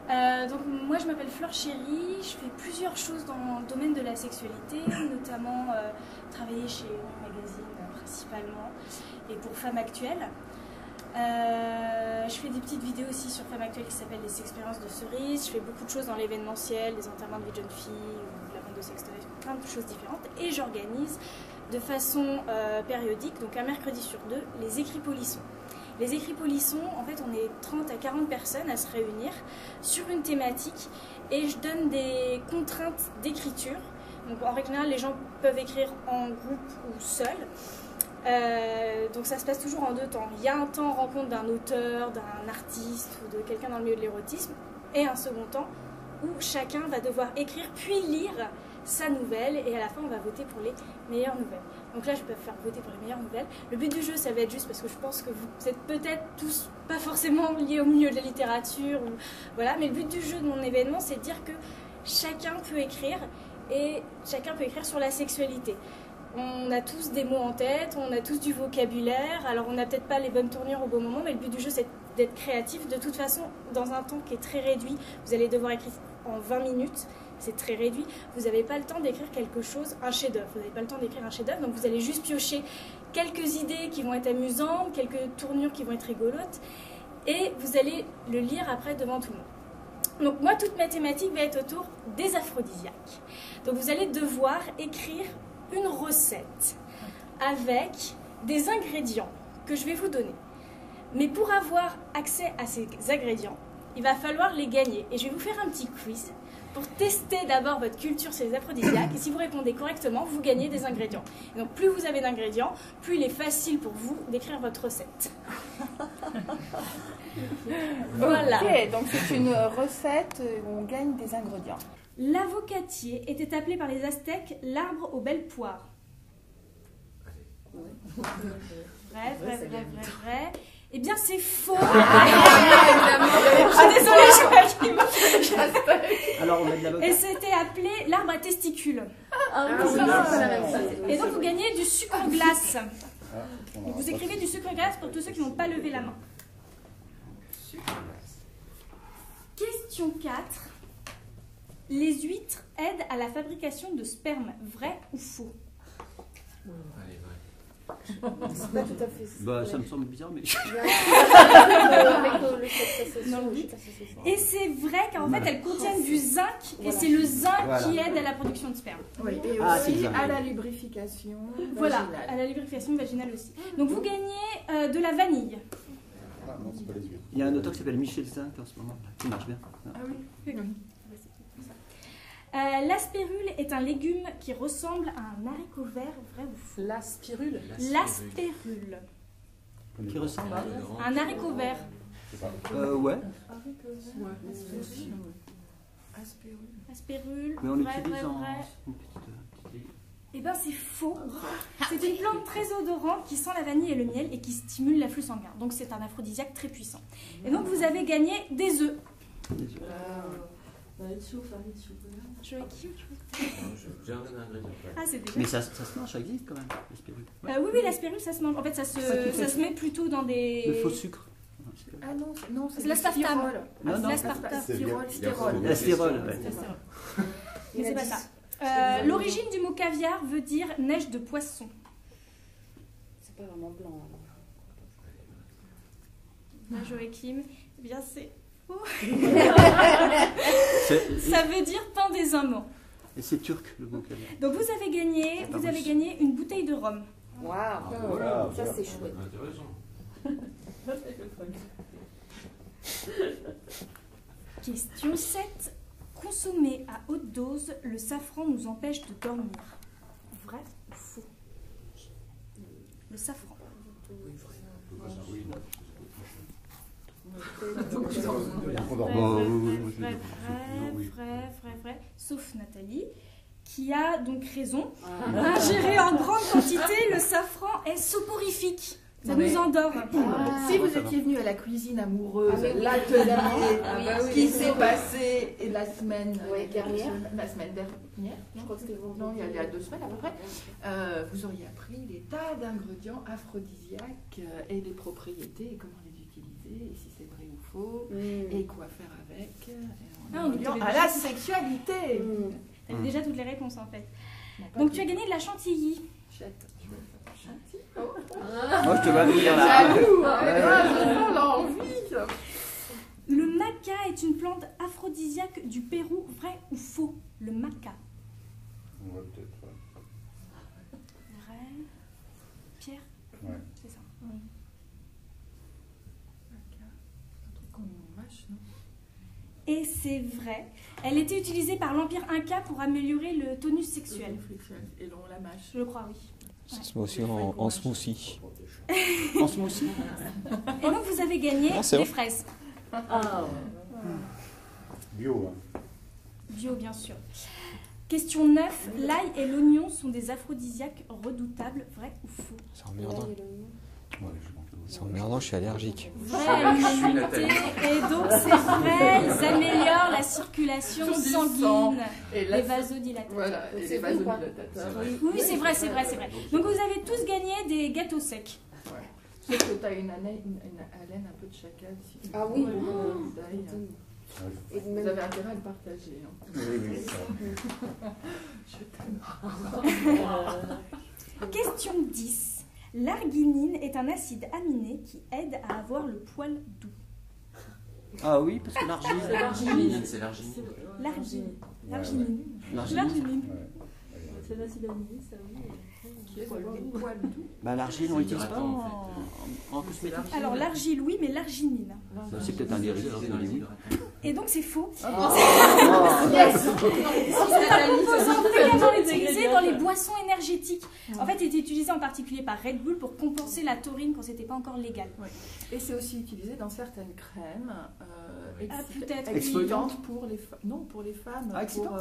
Donc moi je m'appelle Fleur Chéry, je fais plusieurs choses dans le domaine de la sexualité, notamment travailler chez Magazine principalement et pour Femmes Actuelles. Je fais des petites vidéos aussi sur Femmes Actuelles qui s'appellent les expériences de cerises. Je fais beaucoup de choses dans l'événementiel, des enterrements de vie de jeunes filles, ou de la vente de sextoys, plein de choses différentes. Et j'organise de façon périodique, donc un mercredi sur deux, les écrits polissons. Les écrits polissons, en fait, on est 30 à 40 personnes à se réunir sur une thématique et je donne des contraintes d'écriture. Donc en règle générale, les gens peuvent écrire en groupe ou seuls. Donc ça se passe toujours en deux temps. Il y a un temps rencontre d'un auteur, d'un artiste ou de quelqu'un dans le milieu de l'érotisme et un second temps où chacun va devoir écrire puis lire sa nouvelle et à la fin on va voter pour les meilleures nouvelles. Donc là je peux faire voter pour les meilleures nouvelles. Le but du jeu ça va être juste parce que je pense que vous êtes peut-être tous pas forcément liés au milieu de la littérature ou, voilà, mais le but du jeu de mon événement c'est de dire que chacun peut écrire et chacun peut écrire sur la sexualité. On a tous des mots en tête, on a tous du vocabulaire, alors on n'a peut-être pas les bonnes tournures au bon moment, mais le but du jeu c'est d'être créatif. De toute façon, dans un temps qui est très réduit, vous allez devoir écrire en 20 minutes, c'est très réduit, vous n'avez pas le temps d'écrire quelque chose, un chef-d'œuvre, vous n'avez pas le temps d'écrire un chef-d'œuvre, donc vous allez juste piocher quelques idées qui vont être amusantes, quelques tournures qui vont être rigolotes, et vous allez le lire après devant tout le monde. Donc moi, toute ma thématique va être autour des aphrodisiaques. Donc vous allez devoir écrire une recette avec des ingrédients que je vais vous donner. Mais pour avoir accès à ces ingrédients, il va falloir les gagner. Et je vais vous faire un petit quiz pour tester d'abord votre culture sur les aphrodisiaques. Et si vous répondez correctement, vous gagnez des ingrédients. Et donc plus vous avez d'ingrédients, plus il est facile pour vous d'écrire votre recette. Voilà. Ok, donc c'est une recette où on gagne des ingrédients. L'avocatier était appelé par les Aztèques l'arbre aux belles poires. Vrai. Eh bien, c'est faux. Je suis désolée, Joachim. Alors, on met de l'avocat. Et c'était appelé l'arbre à testicules. Et donc, vous gagnez du sucre glace. Donc, vous écrivez du sucre glace pour tous ceux qui n'ont pas levé la main. Question 4. Les huîtres aident à la fabrication de sperme, vrai ou faux? Allez, vrai. C'est pas tout à fait ça. Bah, ça me semble bizarre, mais. Et c'est vrai qu'en fait elles contiennent du zinc et c'est le zinc qui aide à la production de sperme. Oui, et Ah, aussi c'est à la lubrification Voilà, vaginale. à la lubrification vaginale aussi. Donc vous gagnez de la vanille. Ah non, c'est pas les huîtres. Il y a un auteur qui s'appelle Michel Zinc en ce moment, là, qui marche bien. Ah oui. L'aspérule est un légume qui ressemble à un haricot vert, vrai ou faux? La spirule. L'aspérule. Qui ressemble à. Un haricot vert. Ouais, Aspérule, mais on vrai. l'utilise en. Une petite. Eh bien c'est faux. C'est une plante très odorante qui sent la vanille et le miel et qui stimule l'afflux sanguin. Donc c'est un aphrodisiaque très puissant. Et donc vous avez gagné des œufs. Joachim, J'ai un ingrédient. ah c'est déjà. Mais ça se mange, ça existe quand même, l'aspirule. Oui, l'aspérule ça se mange. En fait ça se met plutôt dans des. Le faux sucre. Ah non, c'est C'est l'aspartame. Non, non. L'aspartame. Styrol. La styrole, ouais. Mais c'est pas ça. L'origine du mot caviar veut dire neige de poisson. C'est pas vraiment blanc. Joachim, eh bien c'est faux. C'est- Ça veut dire pain des amants. Et c'est turc, le mot caviar. Donc vous avez gagné une bouteille de rhum. Waouh, ça c'est chouette. Intéressant. Question 7. Consommer à haute dose, le safran nous empêche de dormir. Vrai ou faux? Le safran. Vrai. Sauf Nathalie, qui a donc raison. Ingéré en grande quantité, le safran est soporifique. Ça nous endort. Si vous étiez venu à la cuisine amoureuse, Ah, mais oui. l'atelier qui s'est passé la semaine dernière. la semaine dernière, Je crois que c'était vendredi. non, il y a 2 semaines à peu près, vous auriez appris les tas d'ingrédients aphrodisiaques et les propriétés et comment les utiliser et si c'est vrai ou faux. faut et quoi faire avec. Ah, on reliant avait à déjà- la sexualité. Elle a déjà toutes les réponses en fait. Non, pas Donc tout. tu as gagné de la chantilly. Chette. Moi, je te vois venir là. Jaloux, Ouais. j'ai l'envie. Le maca est une plante aphrodisiaque du Pérou, vrai ou faux? Le maca. Ouais, peut-être. Vrai. Pierre, Ouais. c'est ça. Un truc qu'on mâche, non? Et c'est vrai. Elle était utilisée par l'Empire Inca pour améliorer le tonus sexuel. Et l'on la mâche. Je crois, oui. Ça se met aussi en smoothie. En smoothie. Et donc vous avez gagné Ah, c'est des vrai. fraises. Bio, hein. Bio, bien sûr. Question 9. L'ail et l'oignon sont des aphrodisiaques redoutables, vrai ou faux? C'est emmerdant. Ouais, je manque de- C'est emmerdant, je suis allergique. Vrai à l'unanimité. Et donc c'est vrai, ils améliorent la circulation Sur du sanguine, sang. Et les là, vasodilatateurs. voilà, et C'est les vrai ou pas vasodilatateurs. Oui, c'est vrai, c'est vrai, c'est vrai. Donc vous avez tous gagné des gâteaux secs. Je sais que tu as une haleine un peu de chacal. Si tu Ah veux. oui. D'ail. Et Vous même- avez intérêt à le partager. Hein. Oui, oui, ça. Je t'aime. Question 10. L'arginine est un acide aminé qui aide à avoir le poil doux. Ah oui, parce que l'argile. L'arginine, c'est l'arginine. L'arginine. Ouais, L'arginine. L'argile. L'arginine. ouais. C'est l'acide aminé, ça oui. Qui est le poil doux. Bah, l'argile, on C'est l'utilise pas hydratant, en cosmétique. Alors l'argile, oui, mais l'arginine. Bah, c'est peut-être un dérivé, alors je me dis oui. Et donc c'est faux. Oh. C'est un composant fréquemment utilisé dans les boissons énergétiques. En fait, il était utilisé en particulier par Red Bull pour compenser la taurine quand c'était pas encore légal. Et c'est aussi utilisé dans certaines crèmes Ah, peut-être. exfoliantes pour les femmes. Non, pour les femmes. Ah, excitant.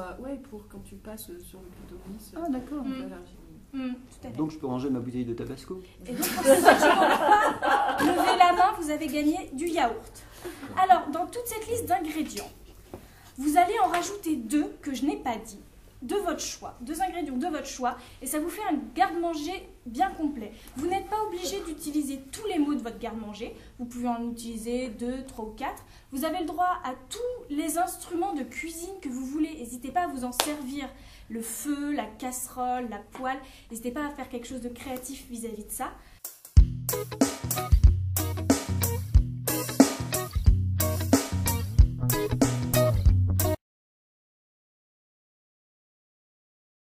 pour quand tu passes sur le clitoris. Ah, d'accord. de l'arginine. Tout à fait. Donc, je peux ranger ma bouteille de tabasco. Et donc, pour ceux qui n'ont pas levé la main, vous avez gagné du yaourt. Alors, dans toute cette liste d'ingrédients, vous allez en rajouter 2 que je n'ai pas dit, de votre choix, 2 ingrédients de votre choix, et ça vous fait un garde-manger bien complet. Vous n'êtes pas obligé d'utiliser tous les mots de votre garde-manger, vous pouvez en utiliser 2, 3 ou 4. Vous avez le droit à tous les instruments de cuisine que vous voulez, n'hésitez pas à vous en servir. Le feu, la casserole, la poêle, n'hésitez pas à faire quelque chose de créatif vis-à-vis de ça.